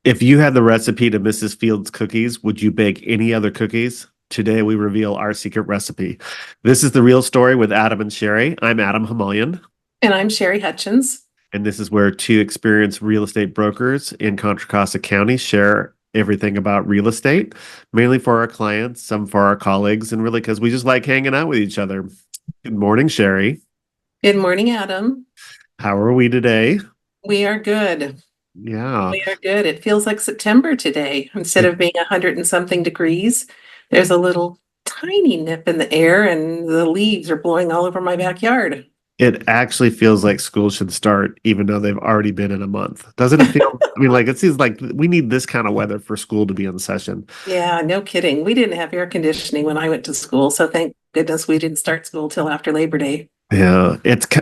If you had the recipe to Mrs. Fields' cookies, would you bake any other cookies? Today, we reveal our secret recipe. This is The Real Story with Adam and Sherry. I'm Adam Hamalian, And I'm Sherry Hutchens. and this is where two experienced real estate brokers in Contra Costa County share everything about real estate, mainly for our clients, some for our colleagues, and really because we just like hanging out with each other. Good morning, Sherry. Good morning, Adam. How are we today? We are good. Yeah. We are good. It feels like September today. Instead It, of being 100 and something degrees, there's a little tiny nip in the air and the leaves are blowing all over my backyard. it actually feels like school should start, even though they've already been in a month. Doesn't it feel? I mean, like it seems like we need this kind of weather for school to be in session. Yeah, no kidding. We didn't have air conditioning when I went to school, so thank goodness we didn't start school till after Labor Day. Yeah,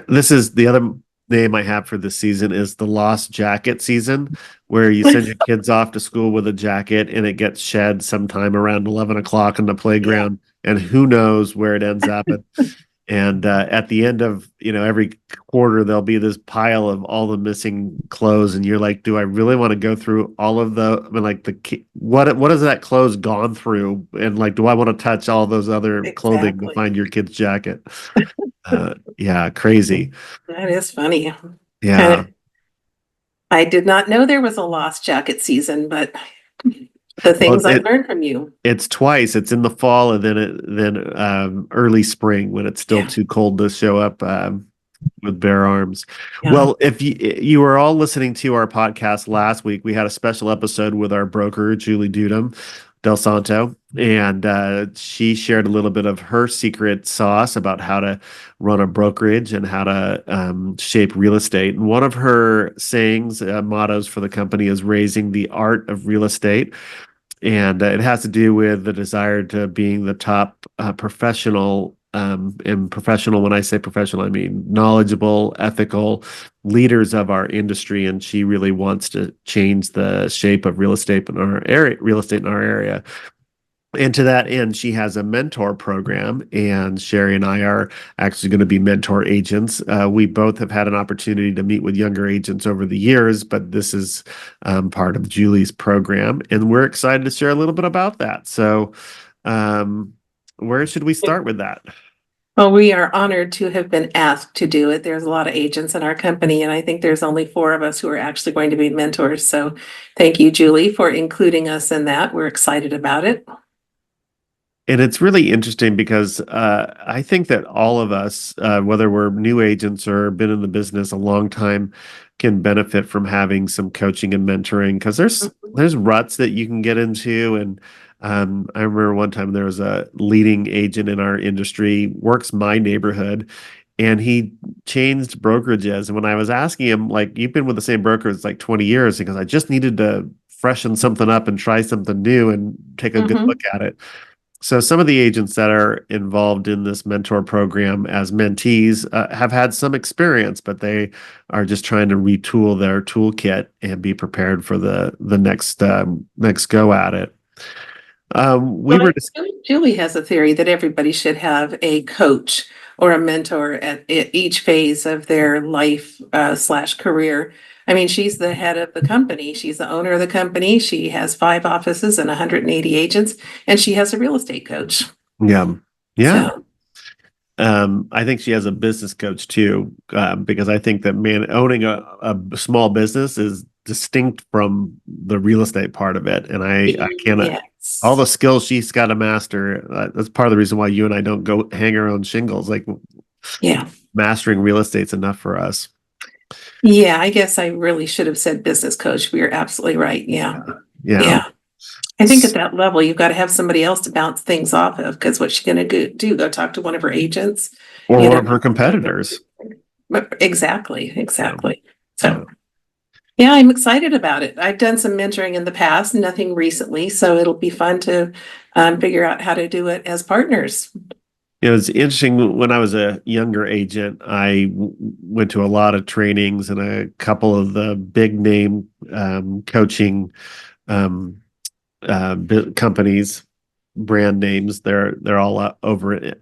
this is the other name I have for this season is the lost jacket season, where you send your kids off to school with a jacket and it gets shed sometime around 11 o'clock on the Yeah, playground, and who knows where it ends up. And at the end of every quarter, there'll be this pile of all the missing clothes, and you're like, do I really want to go through all of the? I mean, like what has that clothes gone through? And like, do I want to touch all those other clothing to exactly. find your kid's jacket? Yeah, crazy. That is funny. Kind Yeah. of, I did not know there was a lost jacket season, but the Well, things I've learned from you. it's twice. It's in the fall and then early spring when it's still Yeah, too cold to show up with bare arms. yeah. Well, if you were all listening to our podcast last week, we had a special episode with our broker, Julie Dudum Del Santo, and she shared a little bit of her secret sauce about how to run a brokerage and how to shape real estate. And one of her sayings, mottos for the company is raising the art of real estate. And it has to do with the desire to being the top professional. And professional, when I say professional, I mean knowledgeable, ethical leaders of our industry. And she really wants to change the shape of real estate in our area. And to that end, she has a mentor program, and Sherry and I are actually going to be mentor agents. We both have had an opportunity to meet with younger agents over the years, but this is part of Julie's program, and we're excited to share a little bit about that. So, where should we start with that? Well, we are honored to have been asked to do it. There's a lot of agents in our company, and I think there's only four of us who are actually going to be mentors. So thank you, Julie, for including us in that. We're excited about it. And it's really interesting because I think that all of us, whether we're new agents or been in the business a long time, can benefit from having some coaching and mentoring because there's ruts that you can get into. And I remember one time there was a leading agent in our industry, works my neighborhood, and he changed brokerages. And when I was asking him, like, you've been with the same broker it's like 20 years, because I just needed to freshen something up and try something new and take a good Mhm. look at it. So some of the agents that are involved in this mentor program as mentees have had some experience, but they are just trying to retool their toolkit and be prepared for the next go at it. We Well, were Julie has a theory that everybody should have a coach or a mentor at each phase of their life slash career. I mean, she's the head of the company. She's the owner of the company. She has 5 offices and 180 agents, and she has a real estate coach. yeah, yeah. So, I think she has a business coach too, because I think that owning a small business is distinct from the real estate part of it, and I can't. All yes. the skills she's got to master. That's part of the reason why you and I don't go hang our own shingles. Like Yeah. mastering real estate's enough for us. Yeah, I guess I really should have said business coach. We are absolutely right. Yeah. Yeah. Yeah. I think at that level, you've got to have somebody else to bounce things off of because what's she going to do? Go talk to one of her agents? Or You one know, of her competitors. exactly. Yeah. Exactly. Yeah. So, yeah, I'm excited about it. I've done some mentoring in the past, nothing recently. So it'll be fun to figure out how to do it as partners. It's interesting. When I was a younger agent, I went to a lot of trainings and a couple of the big name coaching um, companies, brand names. They're all over it.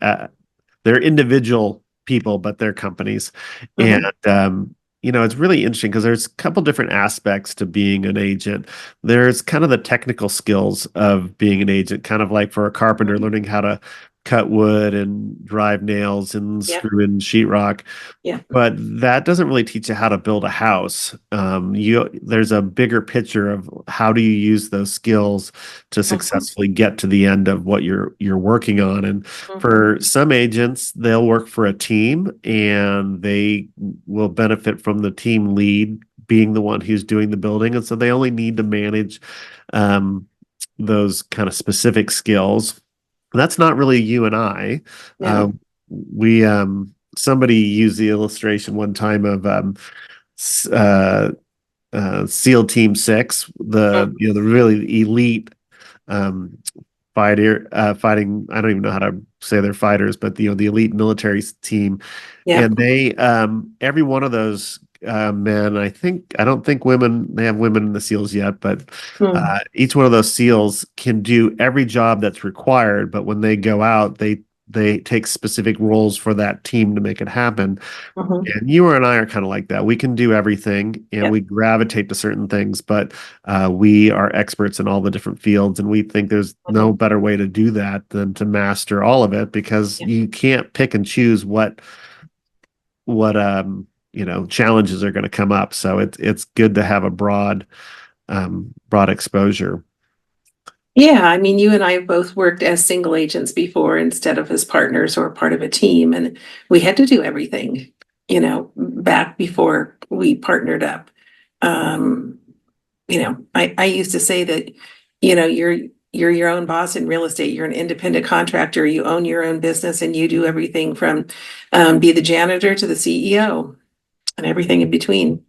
They're individual people, but they're companies. Mhm. And it's really interesting because there's a couple different aspects to being an agent. There's kind of the technical skills of being an agent, kind of like for a carpenter Mhm. learning how to cut wood and drive nails and Yep, screw in sheetrock. yep. But that doesn't really teach you how to build a house. There's a bigger picture of how do you use those skills to Mhm, successfully get to the end of what you're working on. And mhm, for some agents, they'll work for a team and they will benefit from the team lead being the one who's doing the building. And so they only need to manage um, those kind of specific skills. That's not really you and I. no. We somebody used the illustration one time of uh SEAL Team Six, the Mhm, the really elite um fighting. I don't even know how to say they're fighters, but the elite military team, yep. and they every one of those men, I don't think they have women in the SEALs yet, but Mm, each one of those SEALs can do every job that's required, but when they go out, they take specific roles for that team to make it happen. mhm, And you and I are kind of like that. We can do everything and yep, we gravitate to certain things, but we are experts in all the different fields. And we think there's no mhm, better way to do that than to master all of it because yep. you can't pick and choose what challenges are going to come up. So it's good to have a broad exposure. Yeah, I mean, you and I have both worked as single agents before instead of as partners or part of a team, and we had to do everything, back before we partnered up. Um, I used to say that, you're your own boss in real estate. You're an independent contractor. You own your own business and you do everything from be the janitor to the CEO and everything in between.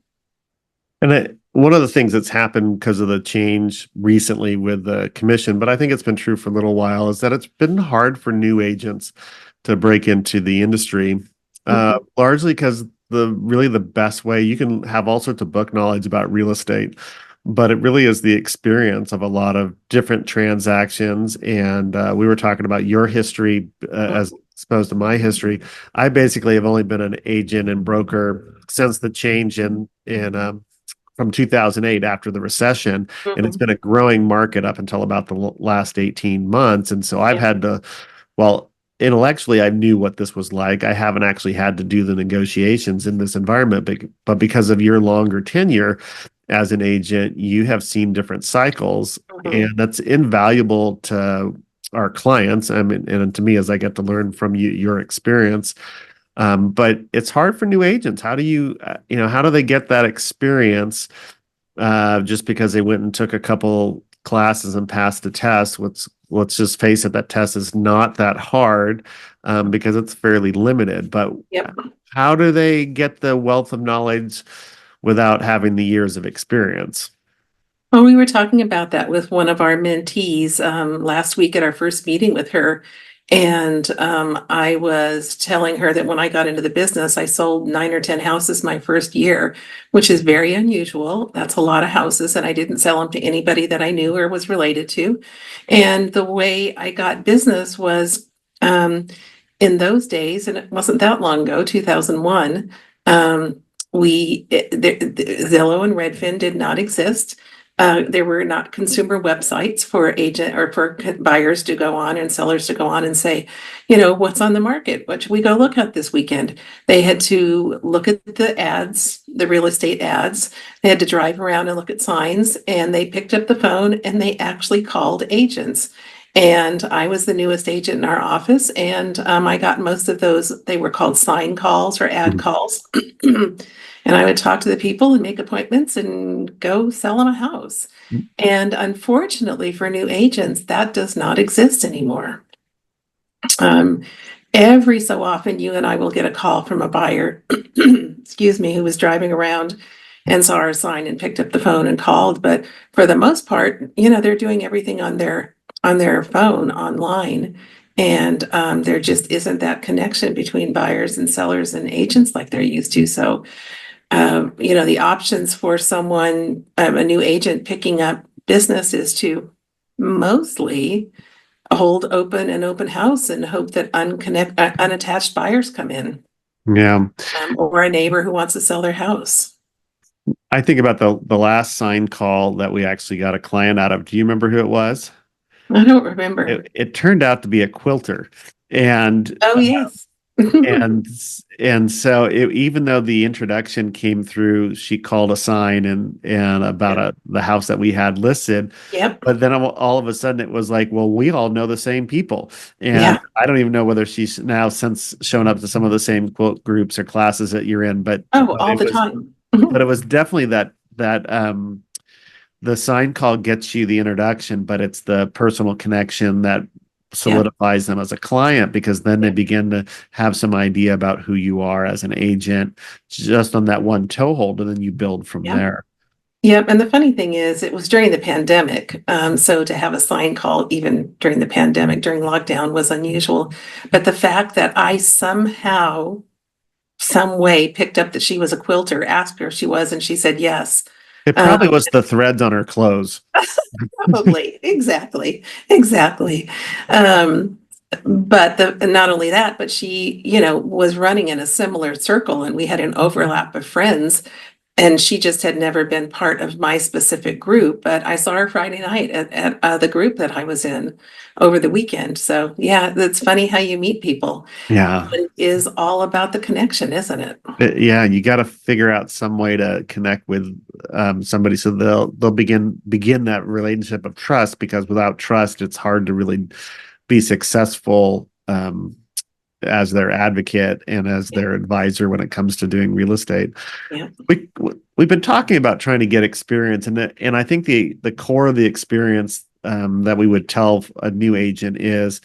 One of the things that's happened because of the change recently with the commission, but I think it's been true for a little while, is that it's been hard for new agents to break into the industry, Mhm, largely because the best way you can have all sorts of book knowledge about real estate, but it really is the experience of a lot of different transactions. And we were talking about your history as opposed to my history. I basically have only been an agent and broker since the change in from 2008 after the recession, and it's mhm, been a growing market up until about the last 18 months. And so I've yeah, had to, well, intellectually, I knew what this was like. I haven't actually had to do the negotiations in this environment, but because of your longer tenure as an agent, you have seen different cycles, mhm. and that's invaluable to our clients. I mean, and to me, as I get to learn from your experience. But it's hard for new agents. How do how do they get that experience just because they went and took a couple classes and passed a test? Let's just face it, that test is not that hard because it's fairly limited. But Yep. how do they get the wealth of knowledge without having the years of experience? Well, we were talking about that with one of our mentees last week at our first meeting with her. And I was telling her that when I got into the business, I sold 9 or 10 houses my first year, which is very unusual. That's a lot of houses. And I didn't sell them to anybody that I knew or was related to. And the way I got business was um, in those days, and it wasn't that long ago, 2001, Zillow and Redfin did not exist. There were not consumer websites for agent or for buyers to go on and sellers to go on and say, what's on the market? What should we go look at this weekend? They had to look at the ads, the real estate ads. They had to drive around and look at signs, and they picked up the phone and they actually called agents. And I was the newest agent in our office, and I got most of those. They were called sign calls or ad Mhm. calls. And I would talk to the people and make appointments and go sell them a house. And unfortunately for new agents, that does not exist anymore. Um, every so often, you and I will get a call from a buyer, excuse me, who was driving around and saw our sign and picked up the phone and called. But for the most part, they're doing everything on their phone online. And there just isn't that connection between buyers and sellers and agents like there used to. So the options for someone, a new agent picking up business is to mostly hold open an open house and hope that unattached buyers come in, Yeah. or a neighbor who wants to sell their house. I think about the last sign call that we actually got a client out of. Do you remember who it was? I don't remember. It turned out to be a quilter, and Oh, yes. and and so even though the introduction came through, she called a sign and about Yeah. the house that we had listed, Yep. but then all of a sudden it was like, well, we all know the same people, and Yeah. I don't even know whether she's now since shown up to some of the same quilt groups or classes that you're in, Oh, but all it the was time. definitely that the sign call gets you the introduction, but it's the personal connection that Yeah. solidifies them as a client, because then they Yeah. begin to have some idea about who you are as an agent just on that one toehold, and then you build from Yeah. there. Yep. And the funny thing is, it was during the pandemic. So to have a sign call even during the pandemic, during lockdown, was unusual. But the fact that I somehow, some way picked up that she was a quilter, asked her if she was, and she said yes. It Um, probably was the threads on her clothes. Probably, exactly, exactly. Um, but not only that, but she, was running in a similar circle, and we had an overlap of friends. And she just had never been part of my specific group, but I saw her Friday night at the group that I was in over the weekend. So yeah, it's funny how you meet people. Yeah. It is all about the connection, isn't it? Yeah, you got to figure out some way to connect with somebody so they'll begin that relationship of trust, because without trust it's hard to really be successful as their advocate and as Yeah, their advisor when it comes to doing real estate. yeah, We've been talking about trying to get experience, and I think the core of the experience that we would tell a new agent is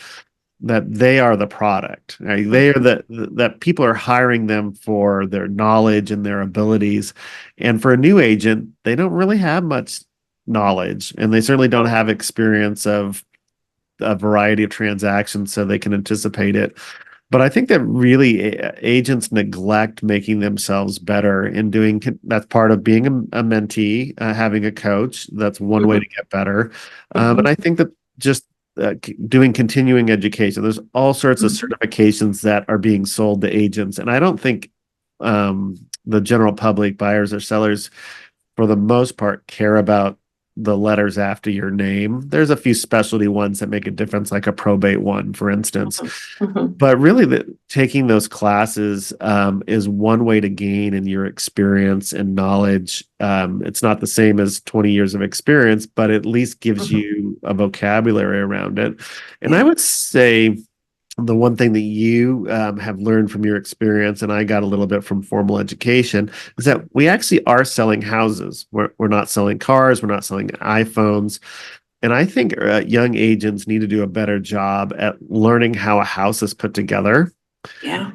that they are the product, right? They are that people are hiring them for their knowledge and their abilities. And for a new agent, they don't really have much knowledge, and they certainly don't have experience of a variety of transactions so they can anticipate it. But I think that really agents neglect making themselves better in doing that's part of being a mentee, having a coach. That's one way mhm, to get better. And mhm, I think that just doing continuing education, there's all sorts of mhm. certifications that are being sold to agents. And I don't think the general public, buyers or sellers, for the most part, care about the letters after your name. There's a few specialty ones that make a difference, like a probate one, for instance. Mhm, mhm, But really, taking those classes is one way to gain in your experience and knowledge. It's not the same as 20 years of experience, but at least gives mhm. you a vocabulary around it. And I Yeah, would say the one thing that you have learned from your experience, and I got a little bit from formal education, is that we actually are selling houses. We're not selling cars. We're not selling iPhones. And I think young agents need to do a better job at learning how a house is put together. yeah,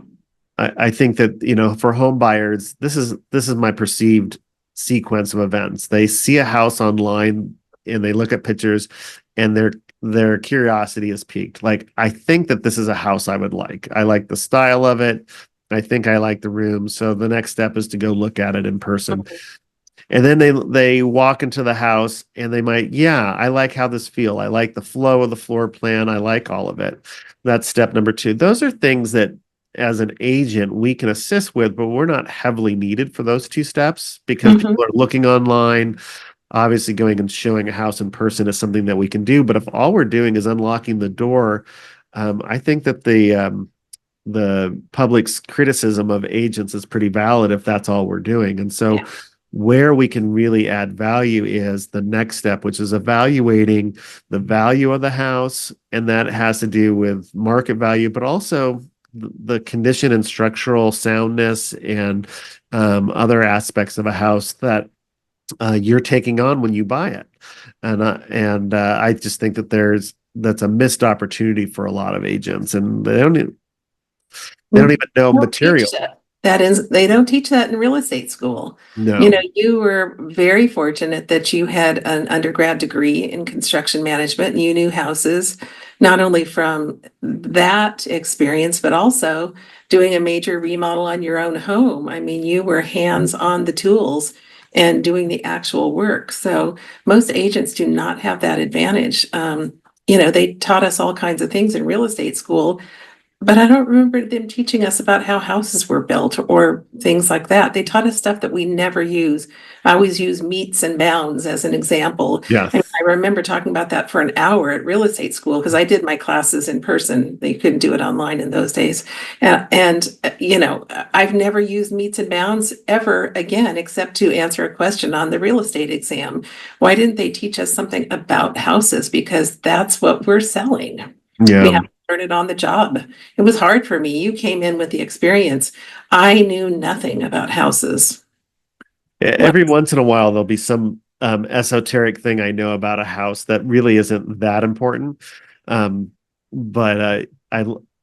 I think that, for home buyers, this is my perceived sequence of events. They see a house online and they look at pictures, and their curiosity is piqued. Like, I think that this is a house I would like. I like the style of it. I think I like the room. So the next step is to go look at it in person. mhm, And then they walk into the house and they might, yeah, I like how this feel. I like the flow of the floor plan. I like all of it. That's step number two. Those are things that as an agent we can assist with, but we're not heavily needed for those two steps because mhm, people are looking online. Obviously, going and showing a house in person is something that we can do. But if all we're doing is unlocking the door, I think that the public's criticism of agents is pretty valid if that's all we're doing. And so yeah, where we can really add value is the next step, which is evaluating the value of the house. And that has to do with market value, but also the condition and structural soundness and other aspects of a house that you're taking on when you buy it. And I just think that that's a missed opportunity for a lot of agents, and they don't mhm. even know Don't teach material. that. That is, they don't teach that in real estate school. No. You were very fortunate that you had an undergrad degree in construction management and you knew houses, not only from that experience, but also doing a major remodel on your own home. I mean, you were hands on the tools and doing the actual work. So most agents do not have that advantage. They taught us all kinds of things in real estate school, but I don't remember them teaching us about how houses were built or things like that. They taught us stuff that we never use. I always use meets and bounds as an example. Yeah. And I remember talking about that for an hour at real estate school because I did my classes in person. They couldn't do it online in those days. I've never used meets and bounds ever again, except to answer a question on the real estate exam. Why didn't they teach us something about houses? Because that's what we're selling. We Yeah. have to learn it on the job. It was hard for me. You came in with the experience. I knew nothing about houses. What? Every once in a while, there'll be some esoteric thing I know about a house that really isn't that important. But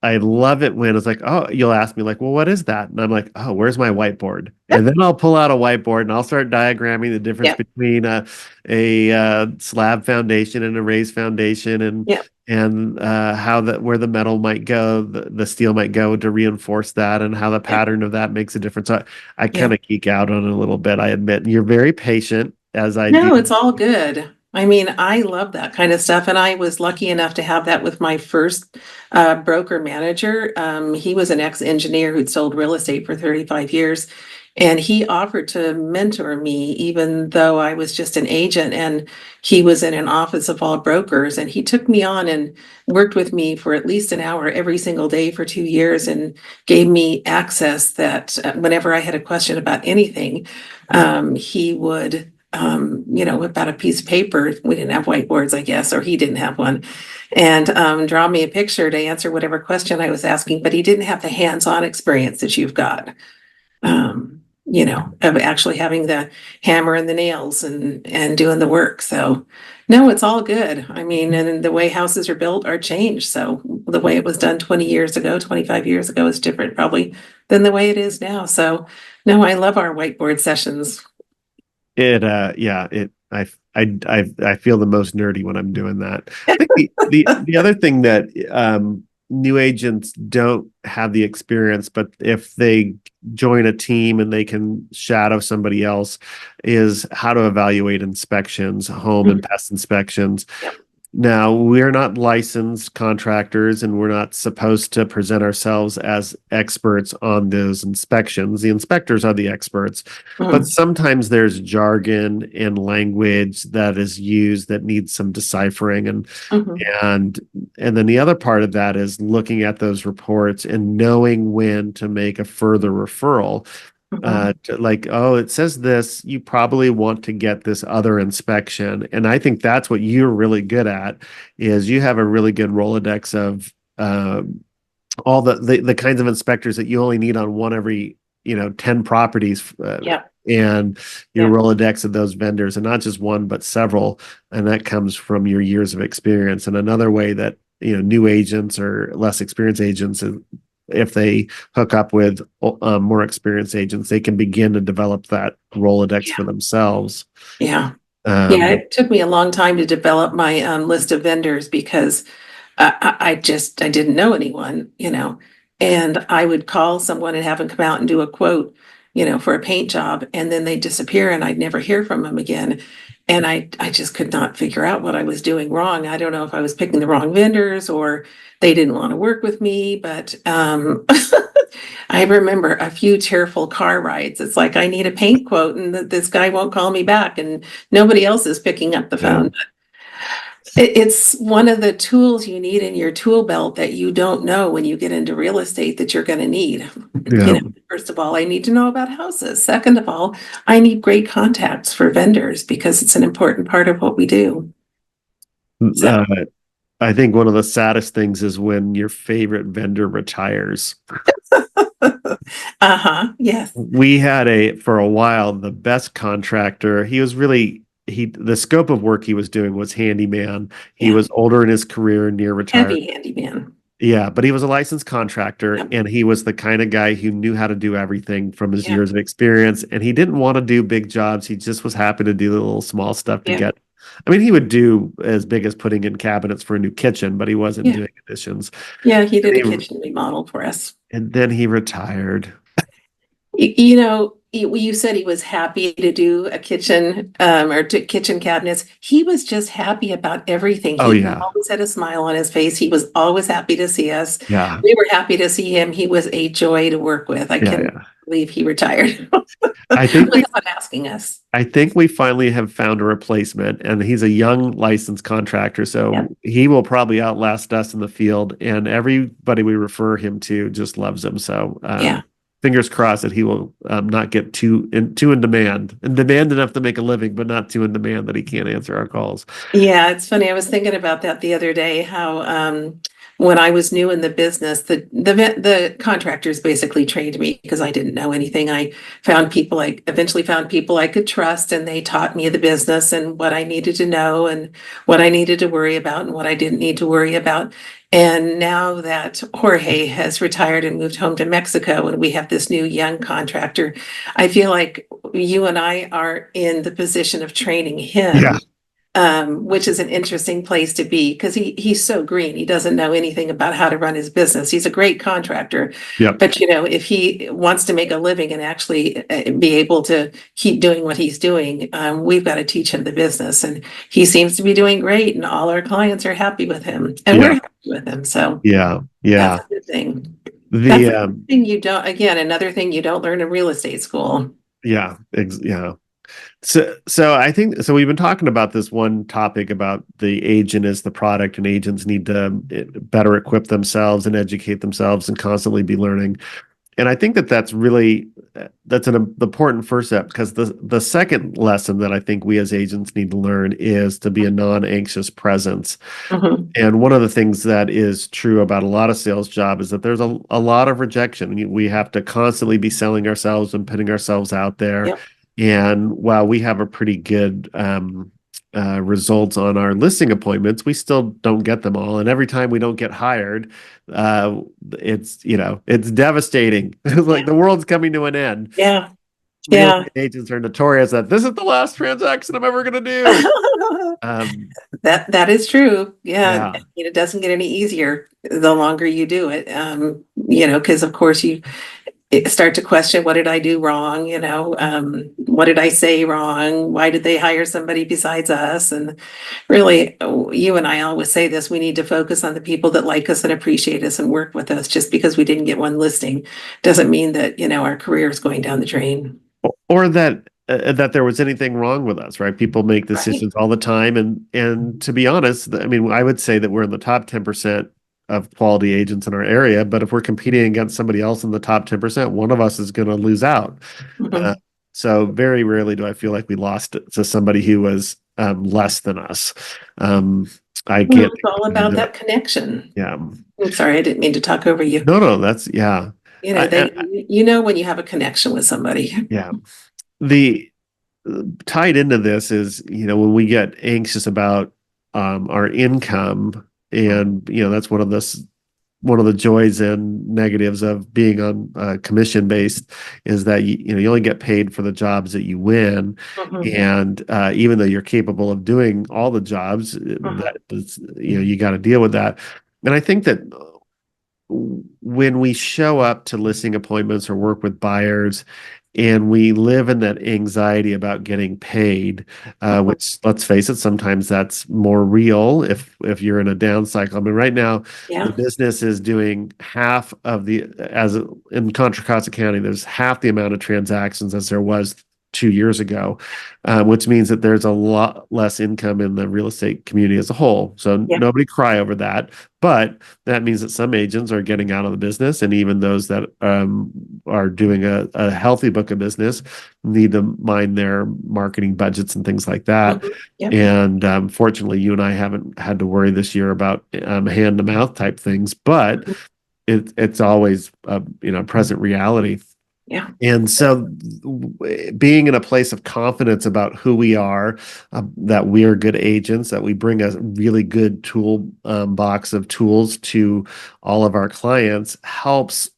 I love it when it's like, oh, you'll ask me like, well, what is that? And I'm like, oh, where's my whiteboard? And then I'll pull out a whiteboard and I'll start diagramming the difference Yeah, between a slab foundation and a raised foundation, yeah, and how that where the metal might go, the steel might go to reinforce that, and how the yeah, pattern of that makes a difference. So I yeah. kind of geek out on it a little bit. I admit you're very patient as I do. No, it's all good. I mean, I love that kind of stuff. And I was lucky enough to have that with my first broker manager. He was an ex-engineer who'd sold real estate for 35 years. And he offered to mentor me, even though I was just an agent and he was in an office of all brokers. And he took me on and worked with me for at least an hour every single day for 2 years and gave me access that whenever I had a question about anything, he would whip out a piece of paper. We didn't have whiteboards, I guess, or he didn't have one, and draw me a picture to answer whatever question I was asking. But he didn't have the hands-on experience that you've got, of actually having the hammer and the nails and doing the work. So, no, it's all good. I mean, and the way houses are built are changed. So the way it was done 20 years ago, 25 years ago is different probably than the way it is now. So, no, I love our whiteboard sessions. It yeah, it I feel the most nerdy when I'm doing that. I think the other thing that new agents don't have the experience, but if they join a team and they can shadow somebody else, is how to evaluate inspections, home and Mhm. pest inspections. Yep. Now, we're not licensed contractors and we're not supposed to present ourselves as experts on those inspections. The inspectors are the experts, but Mhm. sometimes there's jargon and language that is used that needs some deciphering, Mhm. and and then the other part of that is looking at those reports and knowing when to make a further referral, Mhm. like, oh, it says this, you probably want to get this other inspection. And I think that's what you're really good at, is you have a really good Rolodex of all the kinds of inspectors that you only need on one every 10 properties, Yeah. and your Yeah. Rolodex of those vendors, and not just one but several, and that comes from your years of experience. And another way that new agents or less experienced agents, if they hook up with more experienced agents, they can begin to develop that Rolodex Yeah. for themselves. Yeah. Yeah. Um, It took me a long time to develop my list of vendors because I didn't know anyone, and I would call someone and have them come out and do a quote, for a paint job, and then they'd disappear and I'd never hear from them again. And I just could not figure out what I was doing wrong. I don't know if I was picking the wrong vendors or they didn't want to work with me, but I remember a few tearful car rides. It's like I need a paint quote and this guy won't call me back and nobody else is picking up the yeah, phone. It's one of the tools you need in your tool belt that you don't know when you get into real estate that you're going to need. yeah. First of all, I need to know about houses. Second of all, I need great contacts for vendors because it's an important part of what we do. So, Uh, I think one of the saddest things is when your favorite vendor retires. uh-huh, yes, We had for a while, the best contractor. He was really, the scope of work he was doing was handyman. He yeah, was older in his career, near retired. heavy handyman. Yeah, but he was a licensed contractor, Yep, and he was the kind of guy who knew how to do everything from his yep, years of experience. And he didn't want to do big jobs. He just was happy to do the little small stuff to yep, get. I mean, he would do as big as putting in cabinets for a new kitchen, but he wasn't yeah, doing additions. yeah. He And did a kitchen remodel for us. and then he retired. You know, you said he was happy to do a kitchen, or kitchen cabinets. He was just happy about everything. Oh He yeah. always had a smile on his face. He was always happy to see us. Yeah. We were happy to see him. He was a joy to work with. I Yeah. can Yeah. believe he retired I think we without asking us. I think we finally have found a replacement, and he's a young licensed contractor, Yeah, so he will probably outlast us in the field. And everybody we refer him to just loves him. So yeah. fingers crossed that he will not get too in demand, and demand enough to make a living, but not too in demand that he can't answer our calls. Yeah, it's funny. I was thinking about that the other day, how when I was new in the business, the contractors basically trained me because I didn't know anything. I eventually found people I could trust, and they taught me the business and what I needed to know and what I needed to worry about and what I didn't need to worry about. And now that Jorge has retired and moved home to Mexico, and we have this new young contractor, I feel like you and I are in the position of training Yeah. him, which is an interesting place to be because he's so green. He doesn't know anything about how to run his business. He's a great contractor, Yep. but if he wants to make a living and actually be able to keep doing what he's doing, we've got to teach him the business. And he seems to be doing great, and all our clients are happy with him, and we're Yeah. happy with him. So Yeah. that's Yeah. a good thing. That's The a thing you don't. Again, another thing you don't learn in real estate school. yeah. Yeah. So I think so. We've been talking about this one topic about the agent is the product, and agents need to better equip themselves and educate themselves and constantly be learning. And I think that that's an important first step, because the second lesson that I think we as agents need to learn is to be a non-anxious presence. Mhm. And one of the things that is true about a lot of sales job is that there's a lot of rejection. We have to constantly be selling ourselves and putting ourselves out there. Yep. And while we have a pretty good results on our listing appointments, we still don't get them all. And every time we don't get hired, it's devastating. It's like the world's coming to an end. Yeah. Real Yeah. estate agents are notorious that this is the last transaction I'm ever going to do. Um, That is true. Yeah. yeah. It doesn't get any easier the longer you do it. Because of course you start to question, what did I do wrong? What did I say wrong? Why did they hire somebody besides us? And really, you and I always say this, we need to focus on the people that like us and appreciate us and work with us. Just because we didn't get one listing doesn't mean that, our career is going down the drain. Or that there was anything wrong with us, right? People make Right. decisions all the time, and to be honest, I mean, I would say that we're in the top 10% of quality agents in our area, but if we're competing against somebody else in the top 10%, one of us is going to lose out. Uh, Mhm. so very rarely do I feel like we lost it to somebody who was less than us. Um, I Well, can't it's all think about of that connection. yeah. I'm sorry, I didn't mean to talk over you. No, that's yeah. I When you have a connection with somebody. yeah. The tied into this is, when we get anxious about our income, and that's one of the joys and negatives of being on commission based, is that you only get paid for the jobs that you win. Mhm. And even though you're capable of doing all the jobs, Mhm. that is, you got to deal with that. And I think that when we show up to listing appointments or work with buyers, and we live in that anxiety about getting paid, Mhm. which, let's face it, sometimes that's more real if you're in a down cycle. I mean, right now the Yeah. business is doing half of the as in Contra Costa County, there's half the amount of transactions as there was 2 years ago, which means that there's a lot less income in the real estate community as a whole. So Yeah. nobody cry over that, but that means that some agents are getting out of the business, and even those that are doing a healthy book of business need to mind their marketing budgets and things like that. Mhm. Yep. And fortunately, you and I haven't had to worry this year about hand to mouth type things, but Mhm. it's always present reality. Yeah. And so, being in a place of confidence about who we are, that we are good agents, that we bring a really good tool box of tools to all of our clients, helps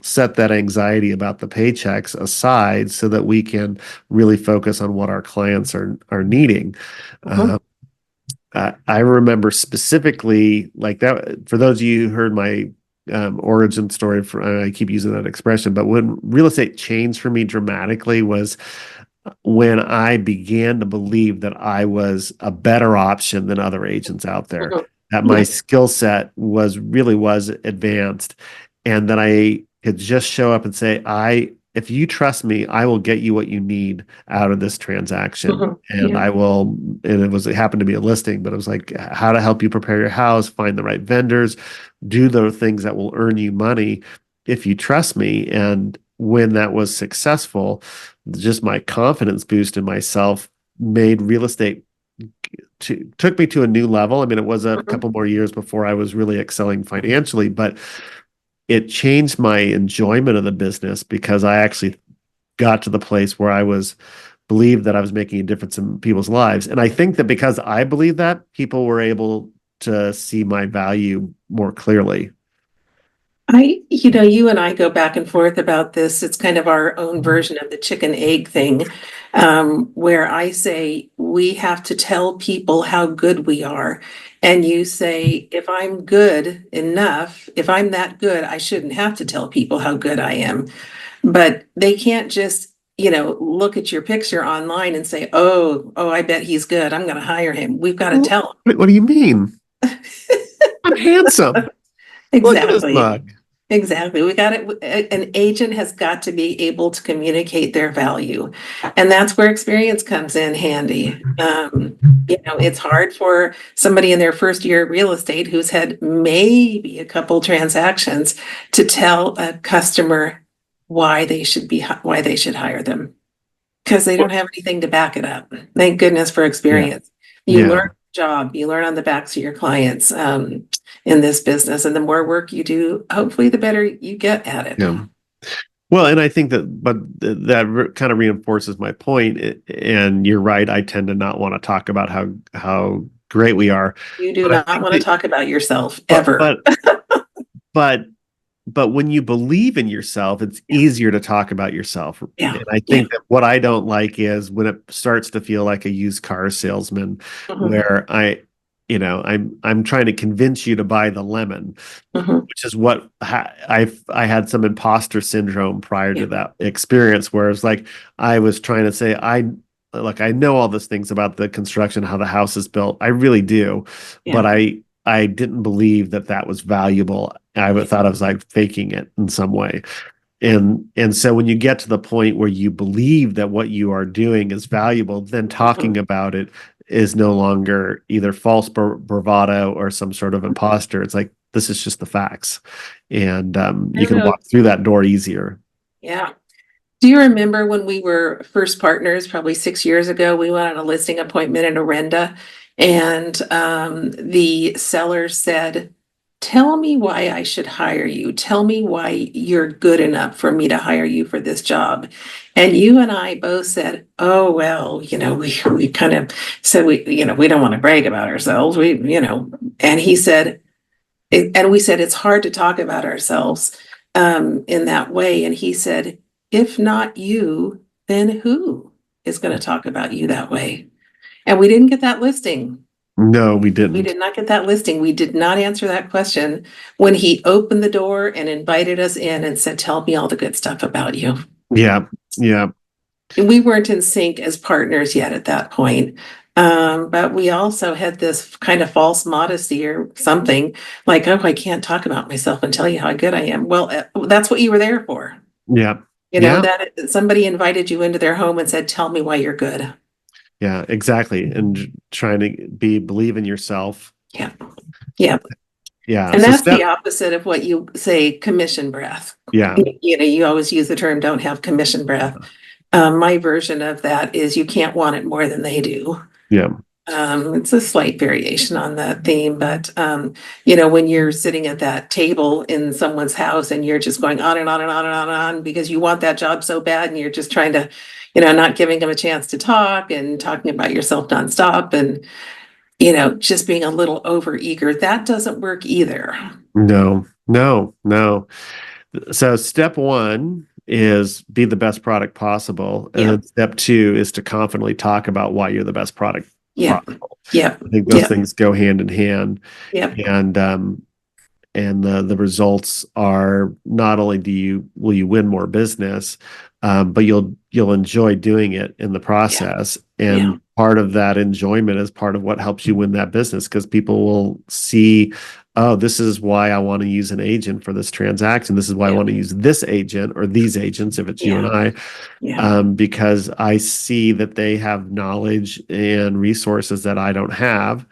set that anxiety about the paychecks aside, so that we can really focus on what our clients are needing. Mhm. I remember specifically, like that, for those of you who heard my origin story for, I keep using that expression, but when real estate changed for me dramatically was when I began to believe that I was a better option than other agents out there, Mhm. that my Yeah. skill set was advanced, and that I could just show up and say, if you trust me, I will get you what you need out of this transaction. Mhm. And Yeah. it happened to be a listing, but it was like how to help you prepare your house, find the right vendors, do the things that will earn you money if you trust me. And when that was successful, just my confidence boost in myself made real estate took me to a new level. I mean, it was a Mhm. couple more years before I was really excelling financially, but it changed my enjoyment of the business because I actually got to the place where I was believed that I was making a difference in people's lives. And I think that because I believe that, people were able to see my value more clearly. You and I go back and forth about this. It's kind of our own version of the chicken egg thing, where I say we have to tell people how good we are. And you say, if I'm good enough, if I'm that good, I shouldn't have to tell people how good I am. But they can't just, look at your picture online and say, oh, I bet he's good. I'm going to hire him. We've got to tell What do you mean? I'm them. handsome. Look at this Exactly. mug. Exactly. We got it. An agent has got to be able to communicate their value. And that's where experience comes in handy. It's hard for somebody in their first year of real estate who's had maybe a couple transactions to tell a customer why they should hire them because they don't have anything to back it up. Thank goodness for Yeah. experience. You learn Yeah. the job, you learn on the backs of your clients in this business. And the more work you do, hopefully the better you get at it. Yeah. Well, and I think that kind of reinforces my point. And you're right. I tend to not want to talk about how great we are, You do but I not think want to that, talk about yourself but ever. but but when you believe in yourself, it's Yeah. easier to talk about yourself. Yeah. And I Yeah. think that what I don't like is when it starts to feel like a used car salesman, Mhm. where I'm trying to convince you to buy the lemon, Mhm. which is what I had some imposter syndrome prior Yeah. to that experience, where it's like I was trying to say I know all these things about the construction, how the house is built. I really do, Yeah. but I didn't believe that that was valuable. I thought I was like faking it in some way. And so when you get to the point where you believe that what you are doing is valuable, then Mhm. talking about it is no longer either false bravado or some sort of imposter. It's like this is just the facts, and I you can wrote, walk through that door easier. yeah. Do you remember when we were first partners, probably 6 years ago, we went on a listing appointment in Orenda and the seller said, tell me why I should hire you. Tell me why you're good enough for me to hire you for this job. And you and I both said, oh, well, we kind of said we don't want to brag about ourselves. And he said, and we said, it's hard to talk about ourselves in that way. And he said, if not you, then who is going to talk about you that way? And we didn't get that listing. No, we We didn't. did not get that listing. We did not answer that question when he opened the door and invited us in and said, tell me all the good stuff about you. Yeah, yeah, And we weren't in sync as partners yet at that point. But we also had this kind of false modesty or something like, oh, I can't talk about myself and tell you how good I am. Well, that's what you were there for. yeah, yeah, That somebody invited you into their home and said, tell me why you're good. yeah, exactly. And trying to believe in yourself. Yeah. Yeah. Yeah. And So that's the step. opposite of what you say commission breath. Yeah, You always use the term don't have commission breath. My version of that is you can't want it more than they do. yeah, It's a slight variation on that theme, but when you're sitting at that table in someone's house and you're just going on and on and on and on and on because you want that job so bad and you're just trying to, not giving them a chance to talk and talking about yourself nonstop and, just being a little over eager, that doesn't work either. no, no, no. So step one is be the best product possible. And Yeah, then step two is to confidently talk about why you're the best product yeah, possible. yeah, I think those yeah, things go hand in hand. yeah. And the results are not only will you win more business, but you'll enjoy doing it in the process. Yeah. And part of that enjoyment is part of what helps you win that business, because people will see, oh, this is why I want to use an agent for this transaction. This is why I Yeah. want to use this agent or these agents, if it's you and I, because I see that they have knowledge and resources that I don't have.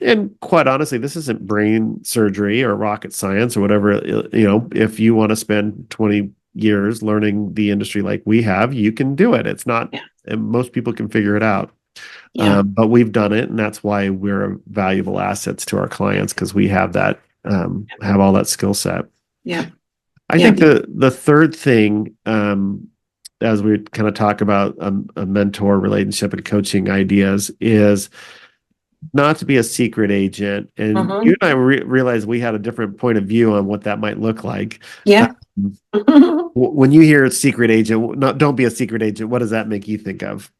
And quite honestly, this isn't brain surgery or rocket science or whatever. If you want to spend 20 years learning the industry like we have, you can do it. It's not, and most people can figure it out. But we've done it, and that's why we're valuable assets to our clients, because we have that, have all that skill set. Yeah. I think the third thing, as we kind of talk about a mentor relationship and coaching ideas, is not to be a secret agent. And you and I realized we had a different point of view on what that might look like. Yeah. When you hear a secret agent, don't be a secret agent, what does that make you think of?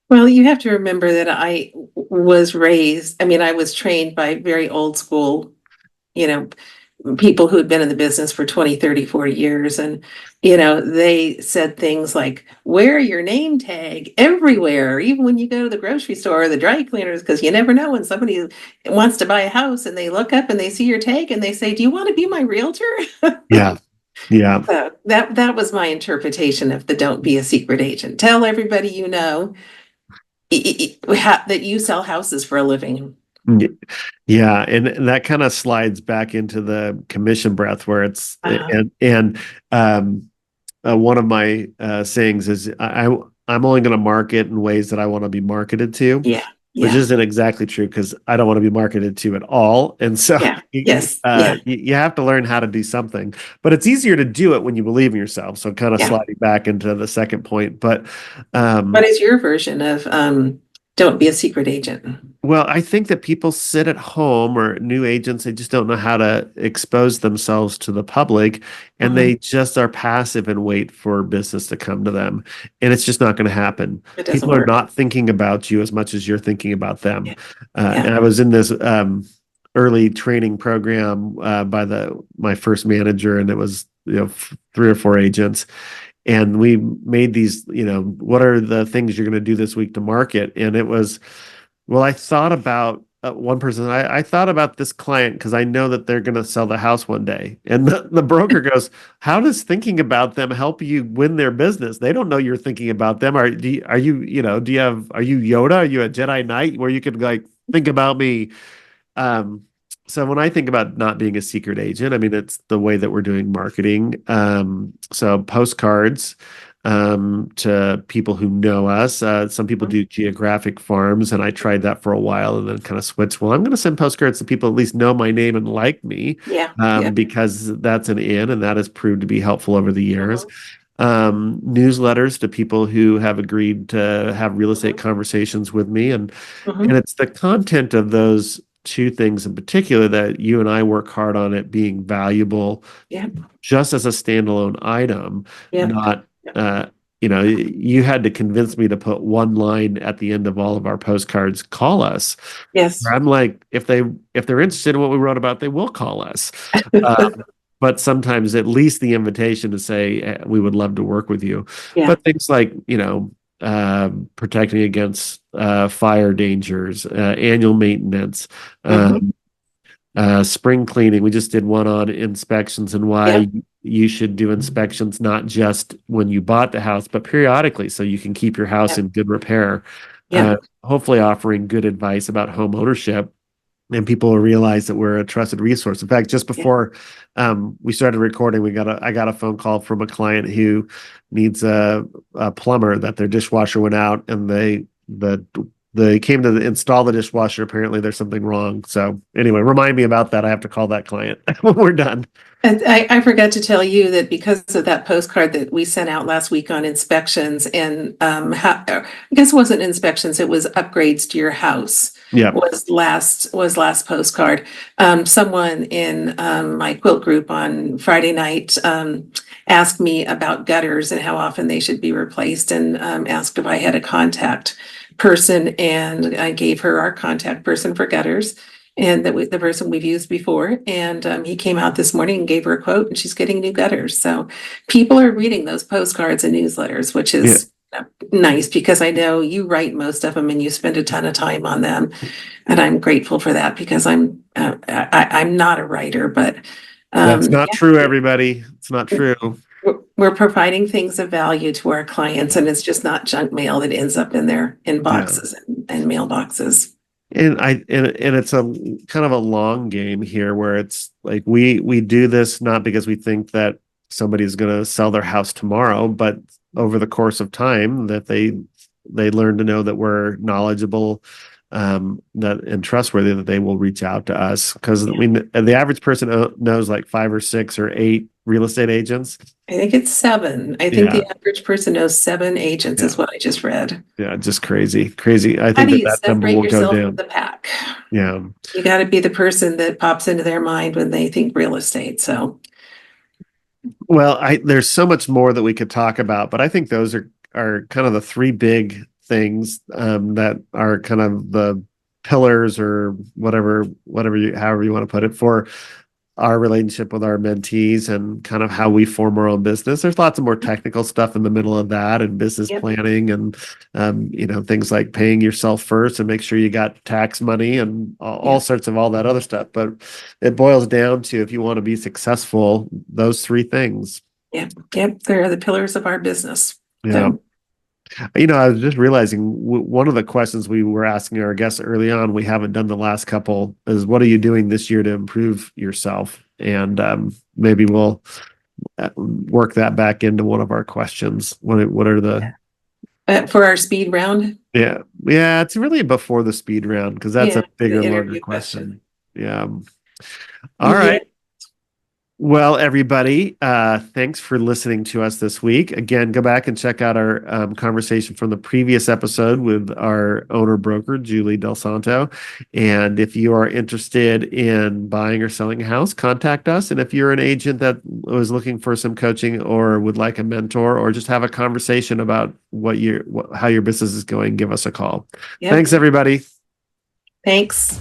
Well, you have to remember that I was trained by very old school, people who had been in the business for 20, 30, 40 years. And, they said things like, wear your name tag everywhere, even when you go to the grocery store or the dry cleaners, because you never know when somebody wants to buy a house and they look up and they see your tag and they say, do you want to be my realtor? Yeah. Yeah. So that was my interpretation of the don't be a secret agent. Tell everybody that you sell houses for a living. Yeah, and that kind of slides back into the commission breath, where it's one of my sayings is I'm only going to market in ways that I want to be marketed to. Yeah. Which isn't exactly true, because I don't want to be marketed to at all. And so you have to learn how to do something, but it's easier to do it when you believe in yourself. So kind of sliding back into the second point, but what is your version of don't be a secret agent? Well, I think that people sit at home, or new agents, they just don't know how to expose themselves to the public, and they just are passive and wait for business to come to them. And it's just not going to happen. People are not thinking about you as much as you're thinking about them. And I was in this early training program by my first manager, and it was 3 or 4 agents. And we made these, what are the things you're going to do this week to market? And it was, well, I thought about one person. I thought about this client because I know that they're going to sell the house one day. And the broker goes, how does thinking about them help you win their business? They don't know you're thinking about them. Are you Yoda? Are you a Jedi Knight where you could think about me? So when I think about not being a secret agent, I mean, it's the way that we're doing marketing. So postcards to people who know us. Some people do geographic farms, and I tried that for a while and then kind of switched. Well, I'm going to send postcards to people at least know my name and like me, because that's an in, and that has proved to be helpful over the years. Newsletters to people who have agreed to have real estate conversations with me, and it's the content of those 2 things in particular that you and I work hard on it being valuable, just as a standalone item, not. You had to convince me to put one line at the end of all of our postcards, call us. Yes. I'm like, if they're interested in what we wrote about, they will call us. But sometimes at least the invitation to say, we would love to work with you. But things like, protecting against fire dangers, annual maintenance, spring cleaning. We just did one on inspections and why you should do inspections not just when you bought the house, but periodically, so you can keep your house in good repair. Hopefully offering good advice about home ownership, and people will realize that we're a trusted resource. In fact, just before we started recording, I got a phone call from a client who needs a plumber, that their dishwasher went out, and they came to install the dishwasher. Apparently there's something wrong. So anyway, remind me about that. I have to call that client when we're done. And I forgot to tell you that because of that postcard that we sent out last week on inspections, and I guess it wasn't inspections, it was upgrades to your house. Was last postcard. Someone in my quilt group on Friday night asked me about gutters and how often they should be replaced, and asked if I had a contact person, and I gave her our contact person for gutters. and the person we've used before. And he came out this morning and gave her a quote, and she's getting new gutters. So people are reading those postcards and newsletters, which Yeah. is nice, because I know you write most of them and you spend a ton of time on them. And I'm grateful for that, because I'm not a writer, but That's not true, everybody. It's not true. we're providing things of value to our clients, and it's just not junk mail that ends up in their inboxes and mailboxes. And it's a kind of a long game here, where it's like we do this not because we think that somebody's going to sell their house tomorrow, but over the course of time that they learn to know that we're knowledgeable, that and trustworthy, that they will reach out to us, because the average person knows like 5 or 6 or 8 real estate agents. I think it's 7. I think the average person knows 7 agents is what I just read. Yeah, just crazy. I How think do you that number separate will go yourself down. from the pack? Yeah. You got to be the person that pops into their mind when they think real estate. So, Well, there's so much more that we could talk about, but I think those are kind of the 3 big things that are kind of the pillars, or whatever however you want to put it, for our relationship with our mentees, and kind of how we form our own business. There's lots of more technical stuff in the middle of that, and business planning, and things like paying yourself first and make sure you got tax money, and all sorts of all that other stuff. But it boils down to, if you want to be successful, those 3 things. Yep, they're the pillars of our business. Yeah. So, I was just realizing one of the questions we were asking our guests early on, we haven't done the last couple, is what are you doing this year to improve yourself? And maybe we'll work that back into one of our questions. What are the for our speed round? Yeah, it's really before the speed round, because that's a bigger, longer question. Yeah. All right. Well, everybody, thanks for listening to us this week. Again, go back and check out our conversation from the previous episode with our owner broker, Julie Del Santo. And if you are interested in buying or selling a house, contact us. And if you're an agent that was looking for some coaching, or would like a mentor, or just have a conversation about how your business is going, give us a call. Thanks, everybody. Thanks.